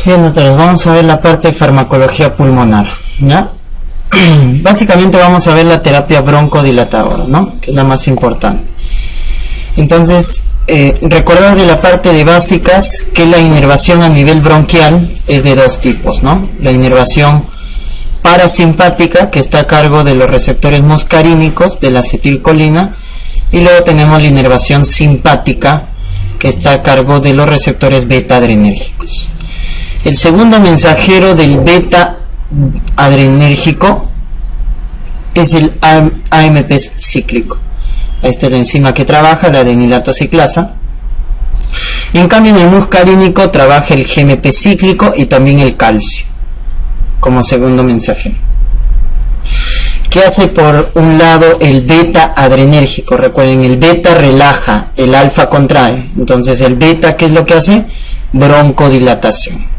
Bien, nosotros vamos a ver la parte de farmacología pulmonar, ¿ya? Básicamente vamos a ver la terapia broncodilatadora, ¿no? Que es la más importante. Entonces, recordad de la parte de básicas que la inervación a nivel bronquial es de dos tipos, ¿no? La inervación parasimpática, que está a cargo de los receptores muscarínicos de la acetilcolina, y luego tenemos la inervación simpática, que está a cargo de los receptores beta adrenérgicos. El segundo mensajero del beta adrenérgico es el AMP cíclico. Esta es la enzima que trabaja, la adenilato ciclasa. En cambio, en el muscarínico trabaja el GMP cíclico y también el calcio como segundo mensajero. ¿Qué hace por un lado el beta adrenérgico? Recuerden, el beta relaja, el alfa contrae. Entonces el beta, ¿qué es lo que hace? Broncodilatación.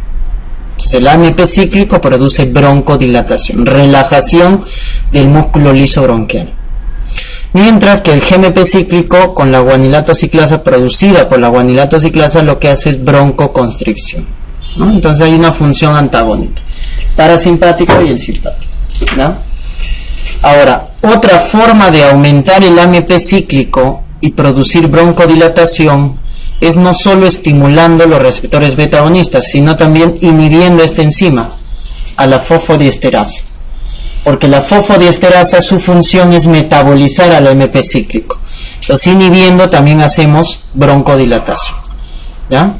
Entonces el AMP cíclico produce broncodilatación, relajación del músculo liso bronquial. Mientras que el GMP cíclico con la guanilato ciclasa, producida por la guanilato ciclasa, lo que hace es broncoconstricción, ¿no? Entonces hay una función antagónica, parasimpático y el simpático, ¿no? Ahora, otra forma de aumentar el AMP cíclico y producir broncodilatación es no solo estimulando los receptores beta agonistas, sino también inhibiendo esta enzima, a la fosfodiesterasa. Porque la fosfodiesterasa, su función es metabolizar al AMP cíclico. Entonces, inhibiendo también hacemos broncodilatación, ¿ya?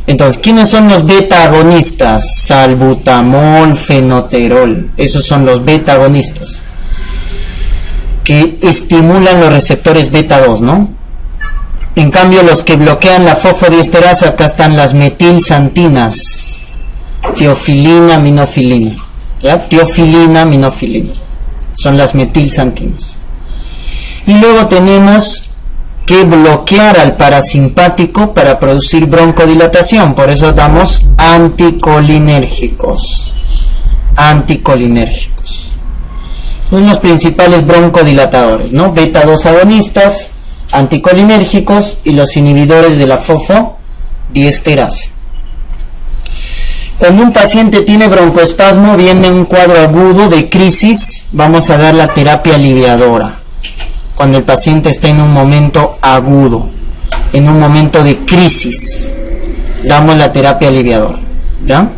Entonces, ¿quiénes son los beta agonistas? Salbutamol, fenoterol. Esos son los beta agonistas que estimulan los receptores beta 2, ¿no? En cambio, los que bloquean la fosfodiesterasa, acá están las metilsantinas, teofilina, minofilina, ¿ya? Teofilina, minofilina, son las metilsantinas. Y luego tenemos que bloquear al parasimpático para producir broncodilatación, por eso damos anticolinérgicos. Son los principales broncodilatadores, ¿no? Beta 2 agonistas, anticolinérgicos y los inhibidores de la fosfodiesterasa. Cuando un paciente tiene broncoespasmo, viene un cuadro agudo de crisis, vamos a dar la terapia aliviadora. Cuando el paciente está en un momento agudo, en un momento de crisis, damos la terapia aliviadora, ¿ya?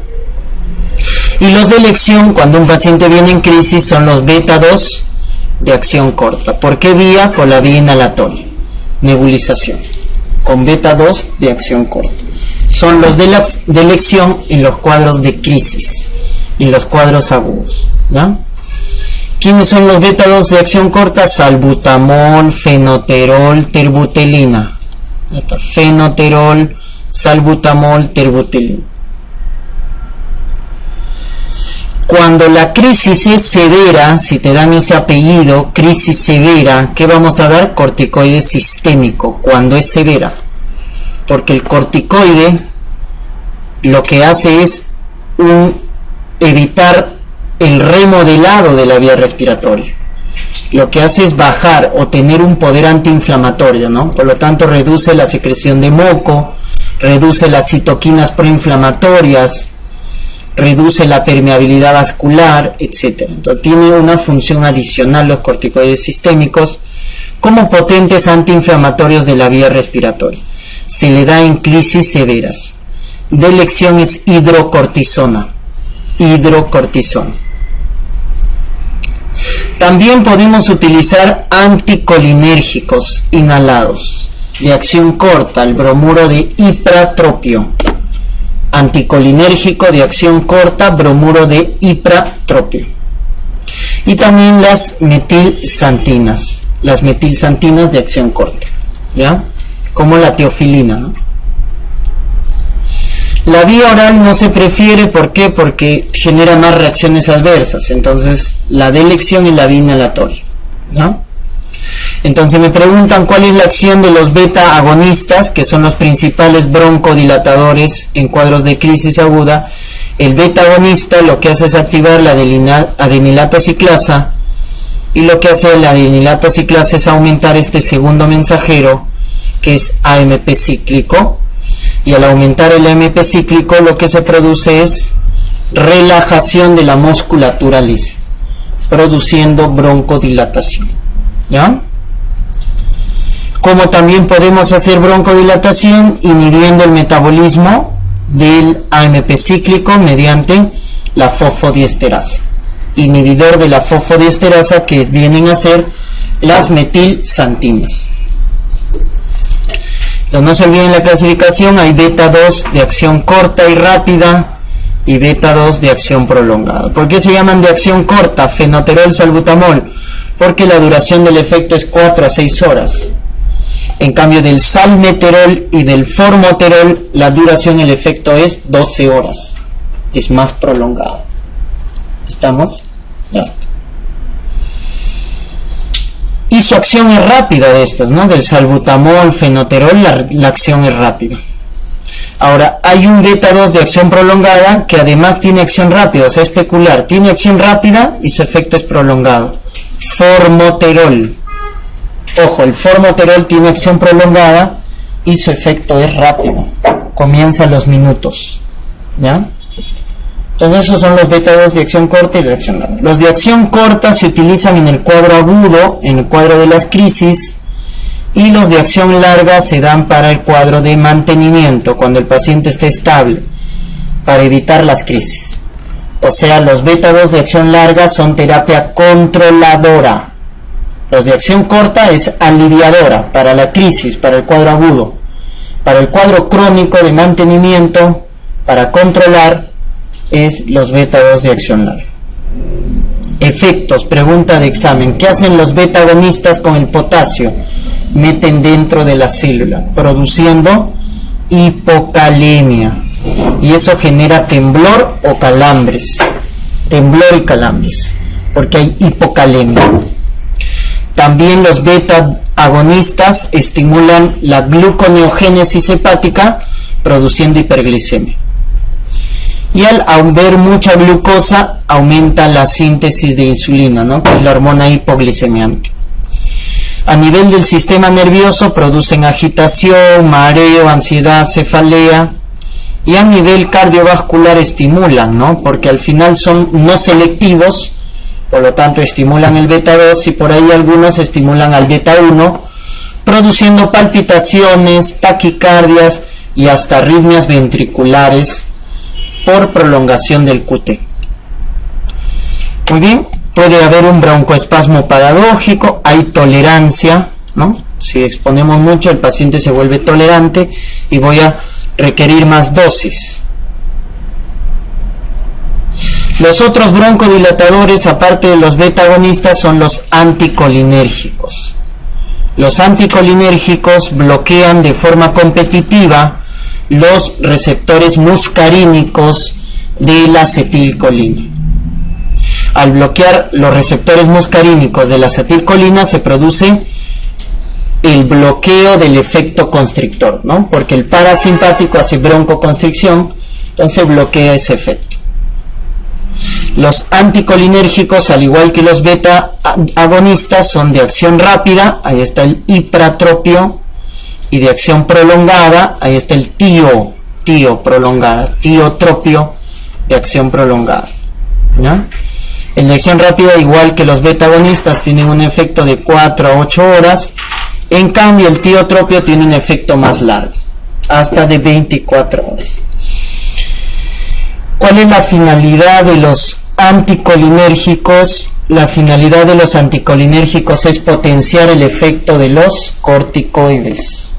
Y los de elección, cuando un paciente viene en crisis, son los beta 2 de acción corta. ¿Por qué vía? Por la vía inhalatoria, nebulización, con beta 2 de acción corta. Son los de elección en los cuadros de crisis, en los cuadros agudos, ¿ya? ¿Quiénes son los beta 2 de acción corta? Salbutamol, fenoterol, terbutelina. Fenoterol, salbutamol, terbutelina. Cuando la crisis es severa, si te dan ese apellido, crisis severa, ¿qué vamos a dar? Corticoide sistémico, cuando es severa. Porque el corticoide lo que hace es evitar el remodelado de la vía respiratoria. Lo que hace es bajar o tener un poder antiinflamatorio, ¿no? Por lo tanto, reduce la secreción de moco, reduce las citoquinas proinflamatorias, reduce la permeabilidad vascular, etc. Entonces, tiene una función adicional los corticoides sistémicos como potentes antiinflamatorios de la vía respiratoria. Se le da en crisis severas. De elección es hidrocortisona. También podemos utilizar anticolinérgicos inhalados de acción corta, el bromuro de ipratropio. Anticolinérgico de acción corta, bromuro de ipratropio. Y también las metilsantinas de acción corta, ¿ya? Como la teofilina, ¿no? La vía oral no se prefiere, ¿por qué? Porque genera más reacciones adversas. Entonces, la de elección es la vía inhalatoria, ¿no? Entonces me preguntan cuál es la acción de los beta agonistas, que son los principales broncodilatadores en cuadros de crisis aguda. El beta agonista lo que hace es activar la adenilato ciclasa, y lo que hace la adenilato ciclasa es aumentar este segundo mensajero, que es AMP cíclico, Y al aumentar el AMP cíclico, lo que se produce es relajación de la musculatura lisa, produciendo broncodilatación. ¿Ya? Como también podemos hacer broncodilatación inhibiendo el metabolismo del AMP cíclico mediante la fosfodiesterasa, inhibidor de la fosfodiesterasa, que vienen a ser las metilsantinas. Entonces no se olviden la clasificación, hay beta 2 de acción corta y rápida y beta 2 de acción prolongada. ¿Por qué se llaman de acción corta? Fenoterol, salbutamol, porque la duración del efecto es 4 a 6 horas. En cambio del salmeterol y del formoterol, la duración del efecto es 12 horas. Es más prolongado. ¿Estamos? Ya está. Y su acción es rápida de estos, ¿no? Del salbutamol, fenoterol, la acción es rápida. Ahora, hay un beta 2 de acción prolongada que además tiene acción rápida, o sea, es peculiar. Tiene acción rápida y su efecto es prolongado. Formoterol. Ojo, el formoterol tiene acción prolongada y su efecto es rápido. Comienza a los minutos. ¿Ya? Entonces esos son los beta 2 de acción corta y de acción larga. Los de acción corta se utilizan en el cuadro agudo, en el cuadro de las crisis, y los de acción larga se dan para el cuadro de mantenimiento, cuando el paciente esté estable, para evitar las crisis. O sea, los beta 2 de acción larga son terapia controladora. Los de acción corta es aliviadora para la crisis, para el cuadro agudo. Para el cuadro crónico de mantenimiento, para controlar, es los beta 2 de acción larga. Efectos, pregunta de examen. ¿Qué hacen los beta agonistas con el potasio? Meten dentro de la célula, produciendo hipocalemia. Y eso genera temblor o calambres. Temblor y calambres, porque hay hipocalemia. También los beta agonistas estimulan la gluconeogénesis hepática, produciendo hiperglicemia. Y al ver mucha glucosa, aumenta la síntesis de insulina, ¿no? Que es la hormona hipoglicemiante. A nivel del sistema nervioso, producen agitación, mareo, ansiedad, cefalea. Y a nivel cardiovascular estimulan, ¿no? Porque al final son no selectivos, por lo tanto estimulan el beta 2 y por ahí algunos estimulan al beta 1, produciendo palpitaciones, taquicardias y hasta arritmias ventriculares por prolongación del QT. Muy bien, puede haber un broncoespasmo paradójico, hay tolerancia, ¿no? Si exponemos mucho, el paciente se vuelve tolerante y voy a requerir más dosis. Los otros broncodilatadores, aparte de los beta agonistas, son los anticolinérgicos. Los anticolinérgicos bloquean de forma competitiva los receptores muscarínicos de la acetilcolina. Al bloquear los receptores muscarínicos de la acetilcolina se produce el bloqueo del efecto constrictor, ¿no? Porque el parasimpático hace broncoconstricción, entonces bloquea ese efecto. Los anticolinérgicos, al igual que los beta agonistas, son de acción rápida, ahí está el ipratropio, y de acción prolongada, ahí está el tiotropio de acción prolongada. ¿Ya? En de acción rápida, igual que los beta agonistas, tienen un efecto de 4 a 8 horas, en cambio el tiotropio tiene un efecto más largo, hasta de 24 horas. ¿Cuál es la finalidad de los anticolinérgicos? La finalidad de los anticolinérgicos es potenciar el efecto de los corticoides.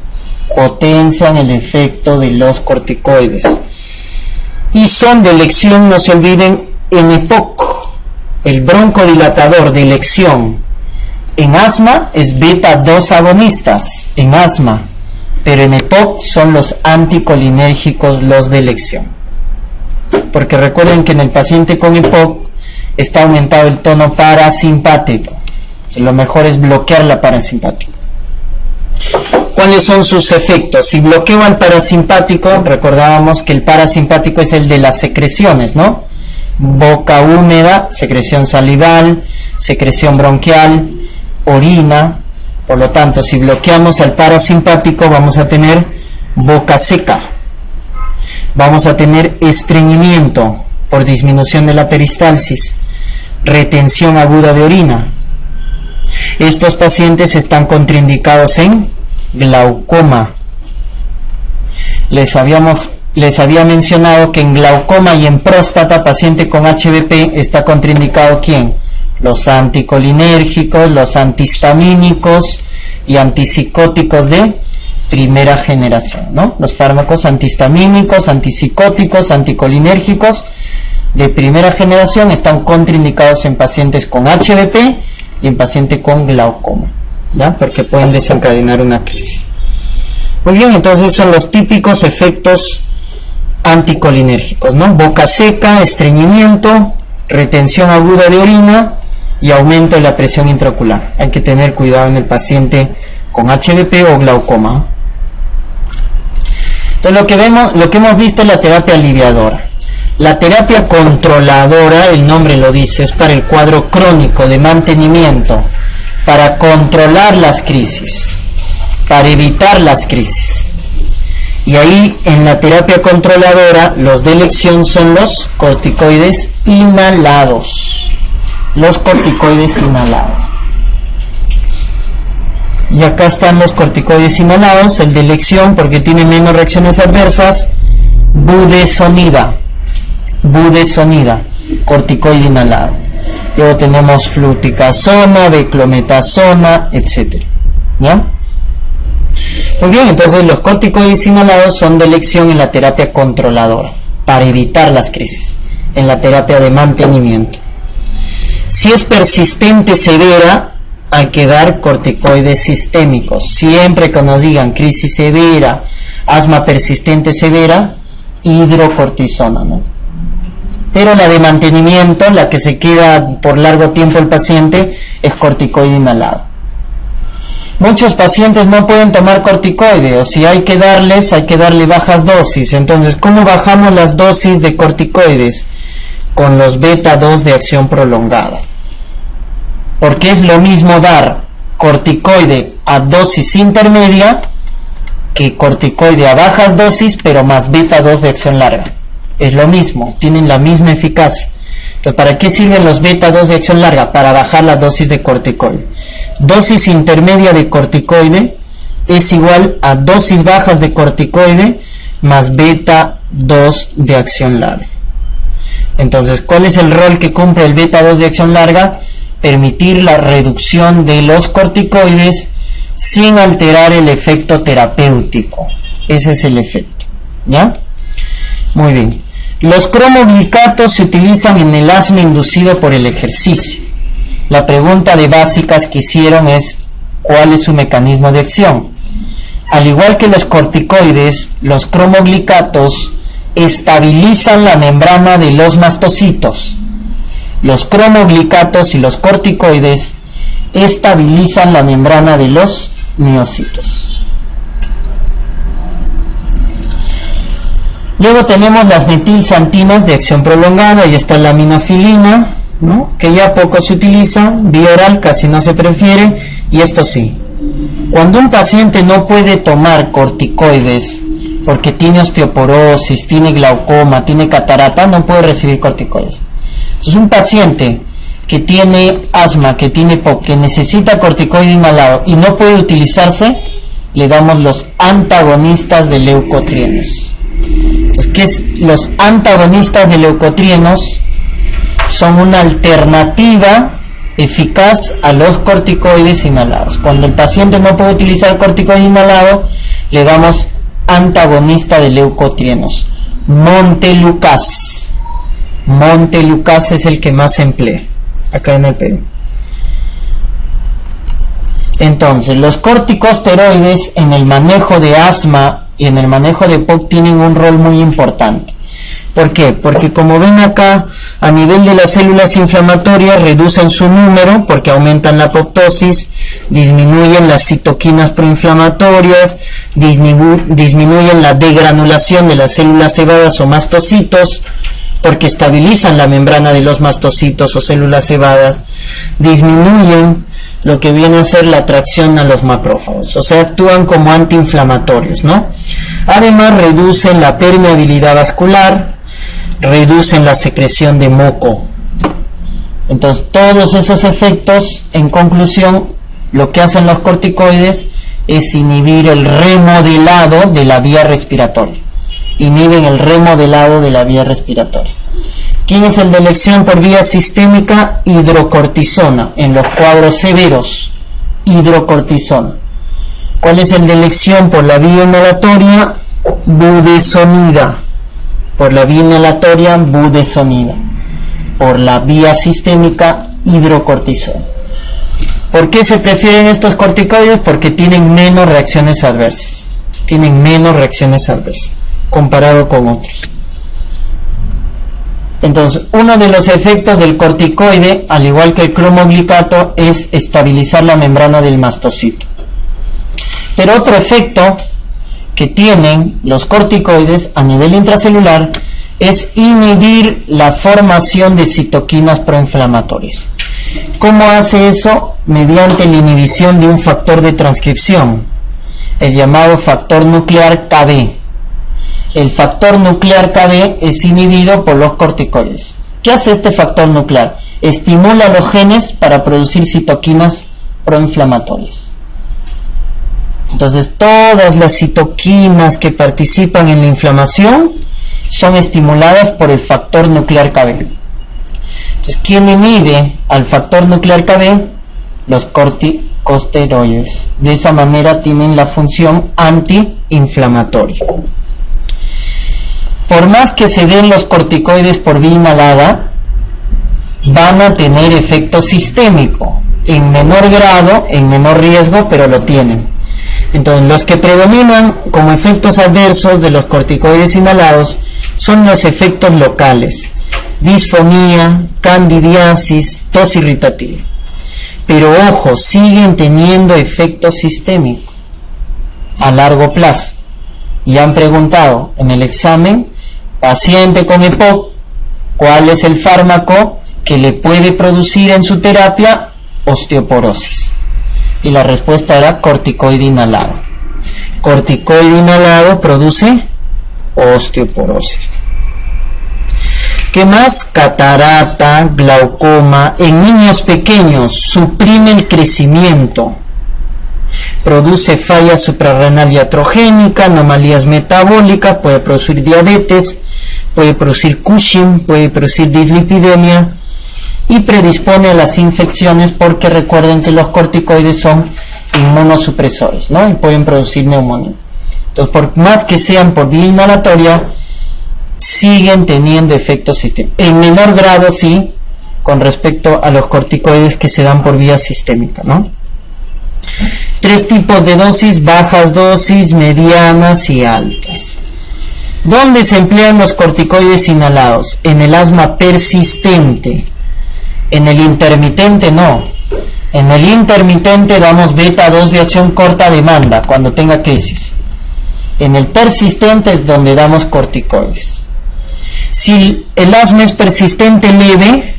Potencian el efecto de los corticoides. Y son de elección, no se olviden, en EPOC, el broncodilatador de elección. En asma es beta 2 agonistas, en asma, pero en EPOC son los anticolinérgicos los de elección. Porque recuerden que en el paciente con EPOC está aumentado el tono parasimpático. Lo mejor es bloquear la parasimpática. ¿Cuáles son sus efectos? Si bloqueo al parasimpático, recordábamos que el parasimpático es el de las secreciones, ¿no? Boca húmeda, secreción salival, secreción bronquial, orina. Por lo tanto, si bloqueamos al parasimpático, vamos a tener boca seca. Vamos a tener estreñimiento por disminución de la peristalsis, retención aguda de orina. Estos pacientes están contraindicados en glaucoma. Les había mencionado que en glaucoma y en próstata, paciente con HBP, está contraindicado ¿quién? Los anticolinérgicos, los antihistamínicos y antipsicóticos de primera generación, ¿no? Los fármacos antihistamínicos, antipsicóticos, anticolinérgicos de primera generación están contraindicados en pacientes con HBP y en pacientes con glaucoma, ¿ya? Porque pueden desencadenar una crisis. Muy bien, entonces son los típicos efectos anticolinérgicos, ¿no? Boca seca, estreñimiento, retención aguda de orina y aumento de la presión intraocular. Hay que tener cuidado en el paciente con HBP o glaucoma. Entonces lo que hemos visto es la terapia aliviadora. La terapia controladora, el nombre lo dice, es para el cuadro crónico de mantenimiento, para controlar las crisis, para evitar las crisis. Y ahí en la terapia controladora los de elección son los corticoides inhalados. Los corticoides inhalados. Y acá están los corticoides inhalados, el de elección porque tiene menos reacciones adversas, budesonida, corticoide inhalado. Luego tenemos fluticasona, beclometasona, etc. ¿Ya? Muy bien, entonces los corticoides inhalados son de elección en la terapia controladora, para evitar las crisis, en la terapia de mantenimiento. Si es persistente severa, hay que dar corticoides sistémicos. Siempre que nos digan crisis severa, asma persistente severa, hidrocortisona, ¿no? Pero la de mantenimiento, la que se queda por largo tiempo el paciente, es corticoide inhalado. Muchos pacientes no pueden tomar corticoide, o si hay que darle bajas dosis. Entonces, ¿cómo bajamos las dosis de corticoides? Con los beta 2 de acción prolongada. Porque es lo mismo dar corticoide a dosis intermedia que corticoide a bajas dosis, pero más beta 2 de acción larga. Es lo mismo, tienen la misma eficacia. Entonces, ¿para qué sirven los beta 2 de acción larga? Para bajar la dosis de corticoide. Dosis intermedia de corticoide es igual a dosis bajas de corticoide más beta 2 de acción larga. Entonces, ¿cuál es el rol que cumple el beta 2 de acción larga? Permitir la reducción de los corticoides sin alterar el efecto terapéutico. Ese es el efecto, ¿ya? Muy bien. Los cromoglicatos se utilizan en el asma inducido por el ejercicio. La pregunta de básicas que hicieron es ¿cuál es su mecanismo de acción? Al igual que los corticoides, los cromoglicatos estabilizan la membrana de los mastocitos. Los cromoglicatos y los corticoides estabilizan la membrana de los miocitos. Luego tenemos las metilxantinas de acción prolongada, y está la aminofilina, ¿no? Que ya poco se utiliza, vía oral casi no se prefiere, y esto sí. Cuando un paciente no puede tomar corticoides porque tiene osteoporosis, tiene glaucoma, tiene catarata, no puede recibir corticoides. Entonces, un paciente que tiene asma, que necesita corticoide inhalado y no puede utilizarse, le damos los antagonistas de leucotrienos. Entonces, ¿qué es? Los antagonistas de leucotrienos son una alternativa eficaz a los corticoides inhalados. Cuando el paciente no puede utilizar corticoide inhalado, le damos antagonista de leucotrienos. Montelukast es el que más se emplea acá en el Perú. Entonces, los corticosteroides en el manejo de asma y en el manejo de POC tienen un rol muy importante. ¿Por qué? Porque como ven acá, a nivel de las células inflamatorias reducen su número porque aumentan la apoptosis, disminuyen las citoquinas proinflamatorias, disminuyen la degranulación de las células cebadas o mastocitos porque estabilizan la membrana de los mastocitos o células cebadas, disminuyen lo que viene a ser la atracción a los macrófagos, o sea, actúan como antiinflamatorios, ¿no? Además, reducen la permeabilidad vascular, reducen la secreción de moco. Entonces, todos esos efectos, en conclusión, lo que hacen los corticoides es inhibir el remodelado de la vía respiratoria. Inhiben el remodelado de la vía respiratoria. ¿Quién es el de elección por vía sistémica? Hidrocortisona. En los cuadros severos, hidrocortisona. ¿Cuál es el de elección por la vía inhalatoria? Budesonida. Por la vía inhalatoria, budesonida. Por la vía sistémica, hidrocortisona. ¿Por qué se prefieren estos corticoides? Porque tienen menos reacciones adversas. Tienen menos reacciones adversas comparado con otros. Entonces, uno de los efectos del corticoide, al igual que el cromoglicato, es estabilizar la membrana del mastocito. Pero otro efecto que tienen los corticoides a nivel intracelular es inhibir la formación de citoquinas proinflamatorias. ¿Cómo hace eso? Mediante la inhibición de un factor de transcripción, el llamado factor nuclear KB. El factor nuclear KB es inhibido por los corticoides. ¿Qué hace este factor nuclear? Estimula los genes para producir citoquinas proinflamatorias. Entonces, todas las citoquinas que participan en la inflamación son estimuladas por el factor nuclear KB. Entonces, ¿quién inhibe al factor nuclear KB? Los corticosteroides. De esa manera tienen la función antiinflamatoria. Por más que se den los corticoides por vía inhalada, van a tener efecto sistémico, en menor grado, en menor riesgo, pero lo tienen. Entonces, los que predominan como efectos adversos de los corticoides inhalados son los efectos locales: disfonía, candidiasis, tos irritativa. Pero ojo, siguen teniendo efecto sistémico a largo plazo. Y han preguntado en el examen: paciente con EPOC, ¿cuál es el fármaco que le puede producir en su terapia osteoporosis? Y la respuesta era corticoide inhalado. Corticoide inhalado produce osteoporosis. ¿Qué más? Catarata, glaucoma. En niños pequeños suprime el crecimiento, produce falla suprarrenal iatrogénica, anomalías metabólicas, puede producir diabetes, puede producir Cushing, puede producir dislipidemia y predispone a las infecciones, porque recuerden que los corticoides son inmunosupresores, ¿no? Y pueden producir neumonía. Entonces, por más que sean por vía inhalatoria, siguen teniendo efectos sistémicos. En menor grado, sí, con respecto a los corticoides que se dan por vía sistémica, ¿no? 3 tipos de dosis: bajas dosis, medianas y altas. ¿Dónde se emplean los corticoides inhalados? En el asma persistente. En el intermitente no. En el intermitente damos beta 2 de acción corta demanda cuando tenga crisis. En el persistente es donde damos corticoides. Si el asma es persistente leve,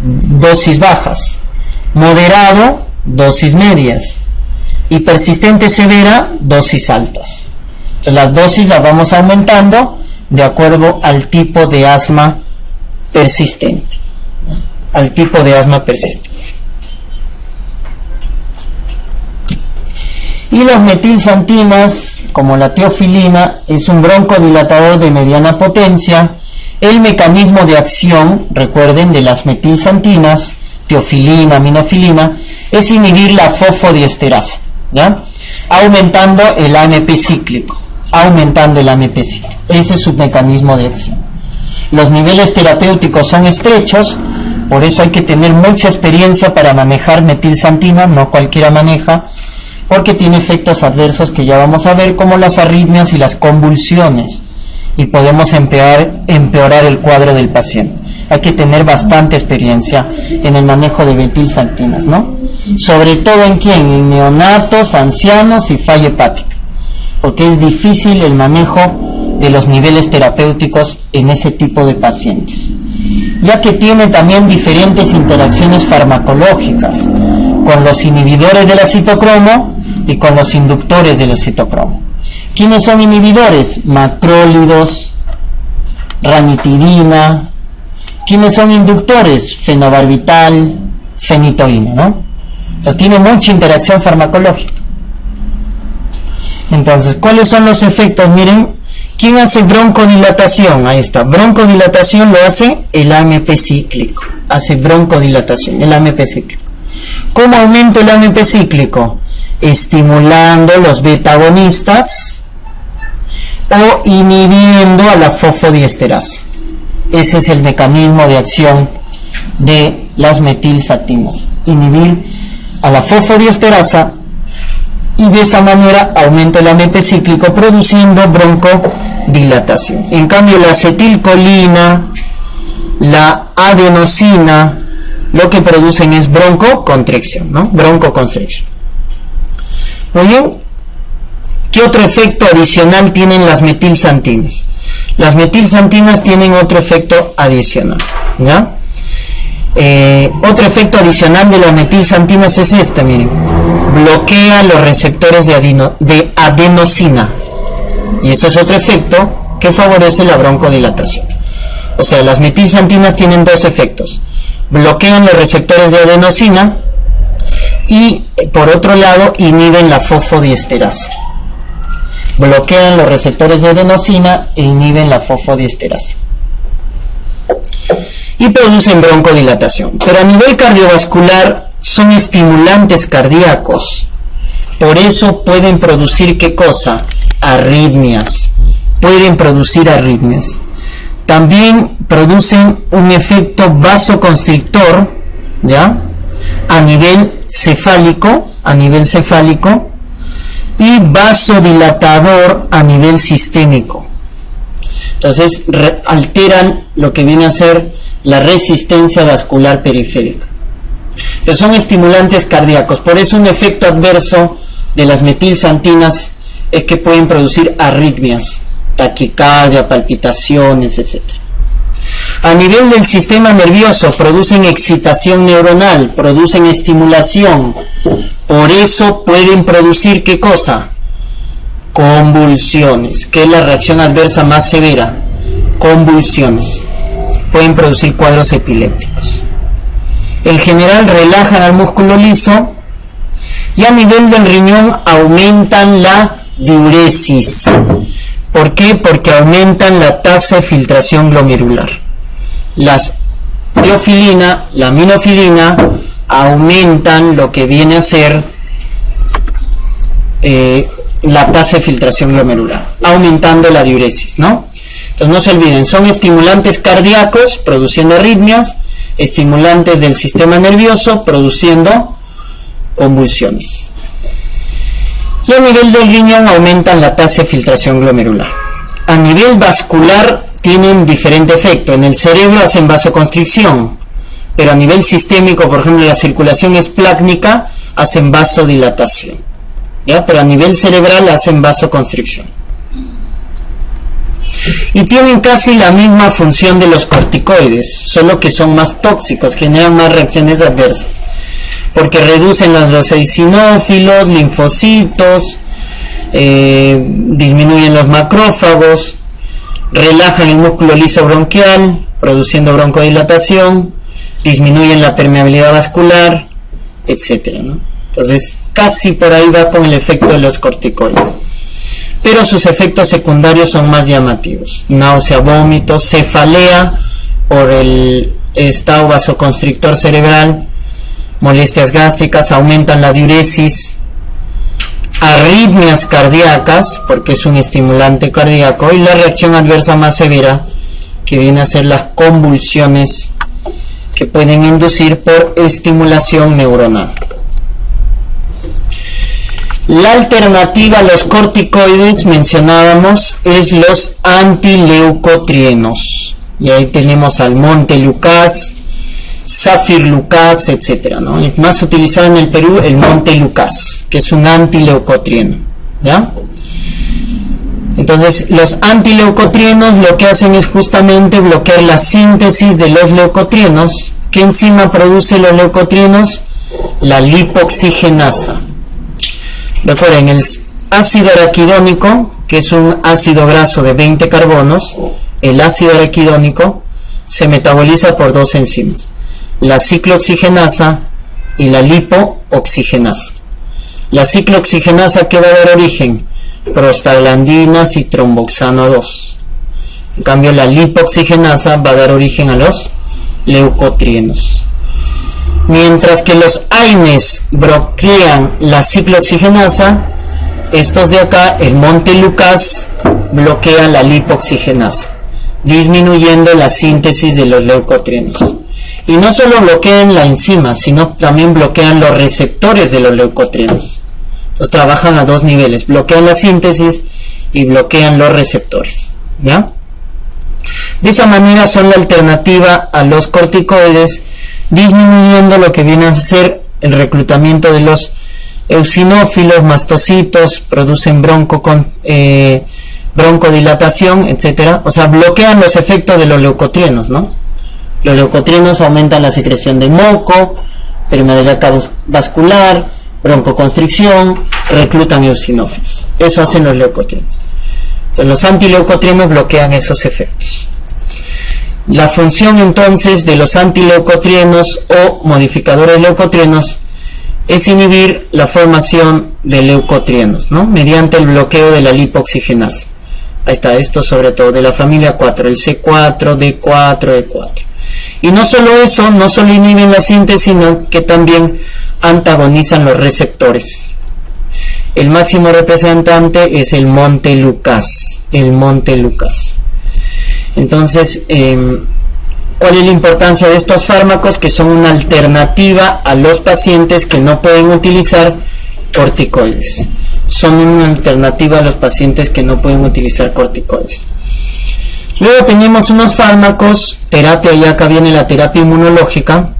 dosis bajas. Moderado, dosis medias. Y persistente severa, dosis altas. Entonces, las dosis las vamos aumentando de acuerdo al tipo de asma persistente. Al tipo de asma persistente. Y las metilxantinas, como la teofilina, es un broncodilatador de mediana potencia. El mecanismo de acción, recuerden, de las metilxantinas, teofilina, aminofilina, es inhibir la fosfodiesterasa, ¿ya? Aumentando el AMP cíclico. Ese es su mecanismo de acción. Los niveles terapéuticos son estrechos, por eso hay que tener mucha experiencia para manejar metilxantina, no cualquiera maneja, porque tiene efectos adversos que ya vamos a ver, como las arritmias y las convulsiones, y podemos empeorar el cuadro del paciente. Hay que tener bastante experiencia en el manejo de metilxantinas, ¿no? Sobre todo en quién, en neonatos, ancianos y falla hepática, porque es difícil el manejo de los niveles terapéuticos en ese tipo de pacientes, ya que tiene también diferentes interacciones farmacológicas con los inhibidores de la citocromo y con los inductores de la citocromo. ¿Quiénes son inhibidores? Macrólidos, ranitidina. ¿Quiénes son inductores? Fenobarbital, fenitoína, ¿no? Entonces tiene mucha interacción farmacológica. Entonces, ¿cuáles son los efectos? Miren, ¿quién hace broncodilatación? Ahí está, broncodilatación lo hace el AMP cíclico. Hace broncodilatación, el AMP cíclico. ¿Cómo aumenta el AMP cíclico? Estimulando los beta-agonistas o inhibiendo a la fosfodiesterasa. Ese es el mecanismo de acción de las metilsatinas. Inhibir a la fosfodiesterasa y de esa manera aumenta el AMP cíclico produciendo broncodilatación. En cambio, la acetilcolina, la adenosina, lo que producen es broncoconstricción, ¿no? Broncoconstricción. Muy bien. ¿Qué otro efecto adicional tienen las metilsantinas? Las metilsantinas tienen otro efecto adicional, ¿ya? Otro efecto adicional de las metilsantinas es este, miren. Bloquea los receptores de adenosina. Y ese es otro efecto que favorece la broncodilatación. O sea, las metilsantinas tienen dos efectos. Bloquean los receptores de adenosina y, por otro lado, inhiben la fosfodiesterasa. Bloquean los receptores de adenosina e inhiben la fosfodiesterasa. Y producen broncodilatación. Pero a nivel cardiovascular son estimulantes cardíacos. Por eso pueden producir, ¿qué cosa? Arritmias. Pueden producir arritmias. También producen un efecto vasoconstrictor, ¿ya? A nivel cefálico, y vasodilatador a nivel sistémico. Entonces alteran lo que viene a ser la resistencia vascular periférica. Pero son estimulantes cardíacos. Por eso un efecto adverso de las metilsantinas es que pueden producir arritmias, taquicardia, palpitaciones, etc. A nivel del sistema nervioso producen excitación neuronal, producen estimulación. Por eso pueden producir, ¿qué cosa? Convulsiones, que es la reacción adversa más severa. Convulsiones. Pueden producir cuadros epilépticos. En general relajan al músculo liso y a nivel del riñón aumentan la diuresis. ¿Por qué? Porque aumentan la tasa de filtración glomerular. La teofilina, la aminofilina aumentan lo que viene a ser la tasa de filtración glomerular, aumentando la diuresis, ¿no? Entonces no se olviden, son estimulantes cardíacos produciendo arritmias, estimulantes del sistema nervioso produciendo convulsiones. Y a nivel del riñón aumentan la tasa de filtración glomerular. A nivel vascular tienen diferente efecto. En el cerebro hacen vasoconstricción, pero a nivel sistémico, por ejemplo, la circulación esplácnica hacen vasodilatación, ¿ya? Pero a nivel cerebral hacen vasoconstricción. Y tienen casi la misma función de los corticoides, solo que son más tóxicos, generan más reacciones adversas, porque reducen los eosinófilos, linfocitos, disminuyen los macrófagos, relajan el músculo liso bronquial, produciendo broncodilatación, disminuyen la permeabilidad vascular, etc., ¿no? Entonces, casi por ahí va con el efecto de los corticoides. Pero sus efectos secundarios son más llamativos. Náusea, vómito, cefalea por el estado vasoconstrictor cerebral, molestias gástricas, aumentan la diuresis, arritmias cardíacas, porque es un estimulante cardíaco, y la reacción adversa más severa, que viene a ser las convulsiones que pueden inducir por estimulación neuronal. La alternativa a los corticoides, mencionábamos, es los antileucotrienos. Y ahí tenemos al Montelukast, Zafirlukast, etcétera, ¿no? El más utilizado en el Perú, el Montelukast, que es un antileucotrieno, ¿ya? Entonces, los antileucotrienos lo que hacen es justamente bloquear la síntesis de los leucotrienos. ¿Qué enzima produce los leucotrienos? La lipoxigenasa. Recuerden, el ácido araquidónico, que es un ácido graso de 20 carbonos. El ácido araquidónico se metaboliza por dos enzimas, la ciclooxigenasa y la lipooxigenasa. La ciclooxigenasa, que va a dar origen prostaglandinas y tromboxano 2. En cambio, la lipooxigenasa va a dar origen a los leucotrienos. Mientras que los AINES bloquean la ciclooxigenasa, estos de acá, el Montelukast, bloquea la lipooxigenasa, disminuyendo la síntesis de los leucotrienos. Y no solo bloquean la enzima, sino también bloquean los receptores de los leucotrienos. Entonces trabajan a dos niveles, bloquean la síntesis y bloquean los receptores, ¿ya? De esa manera son la alternativa a los corticoides, disminuyendo lo que viene a ser el reclutamiento de los eosinófilos, mastocitos, producen broncodilatación, etcétera. O sea, bloquean los efectos de los leucotrienos, ¿no? Los leucotrienos aumentan la secreción de moco, permeabilidad vascular, broncoconstricción, reclutan eosinófilos. Eso hacen los leucotrienos. Entonces, los antileucotrienos bloquean esos efectos. La función entonces de los antileucotrienos o modificadores leucotrienos es inhibir la formación de leucotrienos, ¿no? Mediante el bloqueo de la lipooxigenasa. Ahí está, esto sobre todo de la familia 4, el C4, D4, E4. Y no solo eso, no solo inhiben la síntesis, sino que también antagonizan los receptores. El máximo representante es el Montelukast. Entonces, ¿cuál es la importancia de estos fármacos? Que son una alternativa a los pacientes que no pueden utilizar corticoides. Son una alternativa a los pacientes que no pueden utilizar corticoides. Luego tenemos unos fármacos, terapia, y acá viene la terapia inmunológica,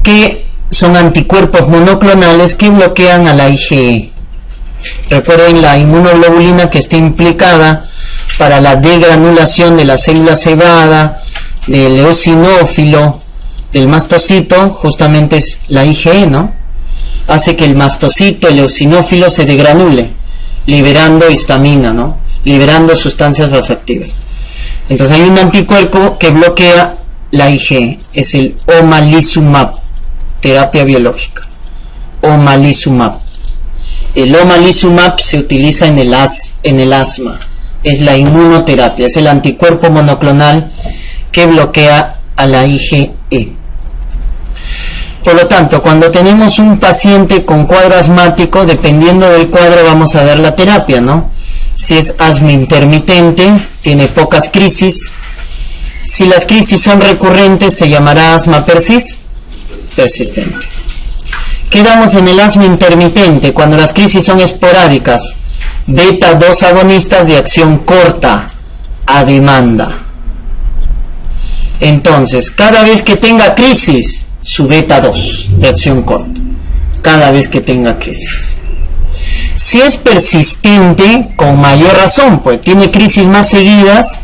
que son anticuerpos monoclonales que bloquean a la IgE. Recuerden la inmunoglobulina que está implicada para la degranulación de la célula cebada, del eosinófilo, del mastocito, justamente es la IgE, ¿no? Hace que el mastocito, el eosinófilo, se degranule, liberando histamina, ¿no? Liberando sustancias vasoactivas. Entonces hay un anticuerpo que bloquea la IgE, es el omalizumab, terapia biológica. Omalizumab. El omalizumab se utiliza en el asma, es la inmunoterapia, es el anticuerpo monoclonal que bloquea a la IgE. Por lo tanto, cuando tenemos un paciente con cuadro asmático, dependiendo del cuadro vamos a dar la terapia, ¿no? Si es asma intermitente, tiene pocas crisis. Si las crisis son recurrentes, se llamará asma persistente. Quedamos en el asma intermitente, cuando las crisis son esporádicas. Beta 2 agonistas de acción corta, a demanda. Entonces, cada vez que tenga crisis, su beta 2 de acción corta. Cada vez que tenga crisis. Si es persistente, con mayor razón, pues tiene crisis más seguidas,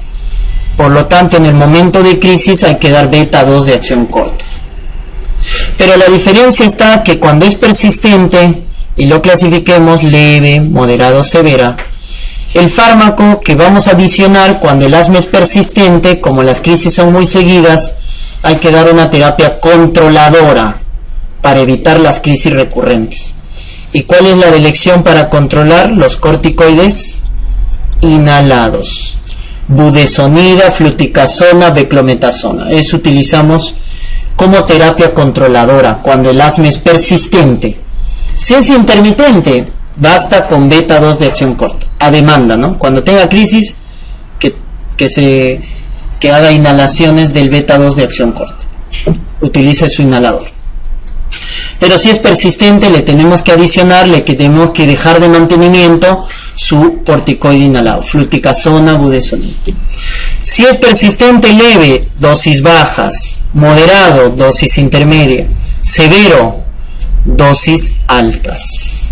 por lo tanto en el momento de crisis hay que dar beta 2 de acción corta. Pero la diferencia está que cuando es persistente, y lo clasifiquemos leve, moderado, severa, el fármaco que vamos a adicionar cuando el asma es persistente, como las crisis son muy seguidas, hay que dar una terapia controladora para evitar las crisis recurrentes. ¿Y cuál es la elección para controlar? Los corticoides inhalados. Budesonida, fluticasona, beclometasona. Eso utilizamos como terapia controladora cuando el asma es persistente. Si es intermitente, basta con beta 2 de acción corta, a demanda, ¿no? Cuando tenga crisis, que haga inhalaciones del beta 2 de acción corta. Utilice su inhalador. Pero si es persistente, le tenemos que adicionar, le tenemos que dejar de mantenimiento su corticoide inhalado, fluticasona, budesonida. Si es persistente, leve, dosis bajas, moderado, dosis intermedia, severo, dosis altas.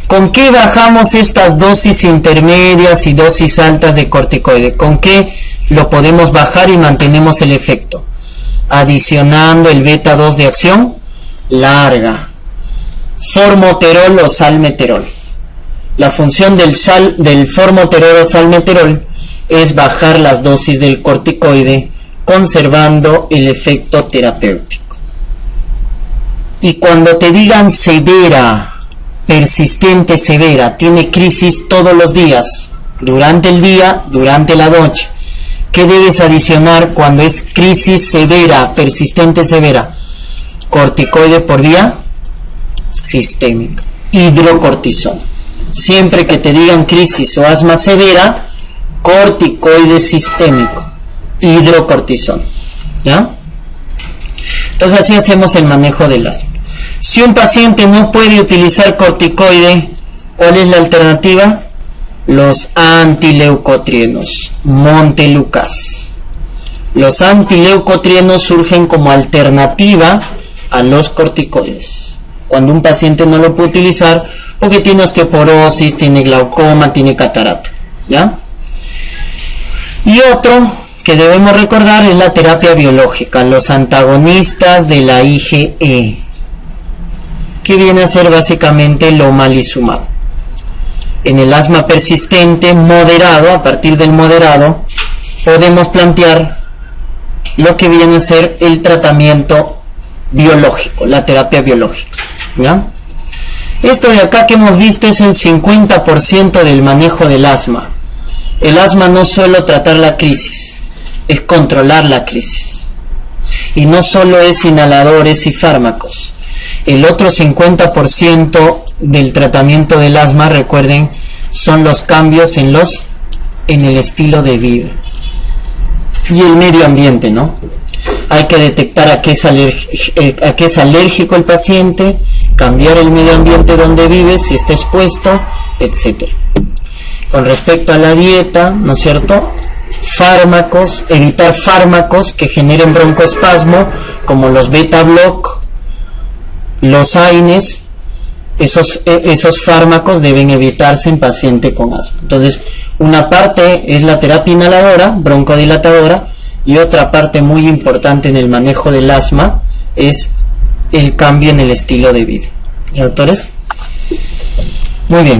¿Con qué bajamos estas dosis intermedias y dosis altas de corticoide? ¿Con qué lo podemos bajar y mantenemos el efecto? Adicionando el beta 2 de acción larga, formoterol o salmeterol. La función del formoterol o salmeterol es bajar las dosis del corticoide, conservando el efecto terapéutico. Y cuando te digan severa, persistente severa, tiene crisis todos los días, durante el día, durante la noche, ¿qué debes adicionar cuando es crisis severa, persistente severa? Corticoide por vía sistémica, hidrocortisona. Siempre que te digan crisis o asma severa, corticoide sistémico, hidrocortisona, ¿ya? Entonces así hacemos el manejo del asma. Si un paciente no puede utilizar corticoide, ¿cuál es la alternativa? Los antileucotrienos, Montelukast. Los antileucotrienos surgen como alternativa a los corticoides. Cuando un paciente no lo puede utilizar porque tiene osteoporosis, tiene glaucoma, tiene catarata, ¿ya? Y otro que debemos recordar es la terapia biológica, los antagonistas de la IgE, que viene a ser básicamente el omalizumab. En el asma persistente moderado, a partir del moderado, podemos plantear lo que viene a ser el tratamiento biológico, la terapia biológica, ¿ya? Esto de acá que hemos visto es el 50% del manejo del asma. El asma no es solo tratar la crisis, es controlar la crisis. Y no solo es inhaladores y fármacos. El otro 50% del tratamiento del asma, recuerden, son los cambios en el estilo de vida y el medio ambiente, ¿no? Hay que detectar a qué es alérgico el paciente, cambiar el medio ambiente donde vive, si está expuesto, etc. Con respecto a la dieta, ¿no es cierto? Fármacos, evitar fármacos que generen broncoespasmo, como los beta block, los AINES. Esos fármacos deben evitarse en paciente con asma. Entonces, una parte es la terapia inhaladora, broncodilatadora, y otra parte muy importante en el manejo del asma es el cambio en el estilo de vida. ¿Y, doctores? Muy bien.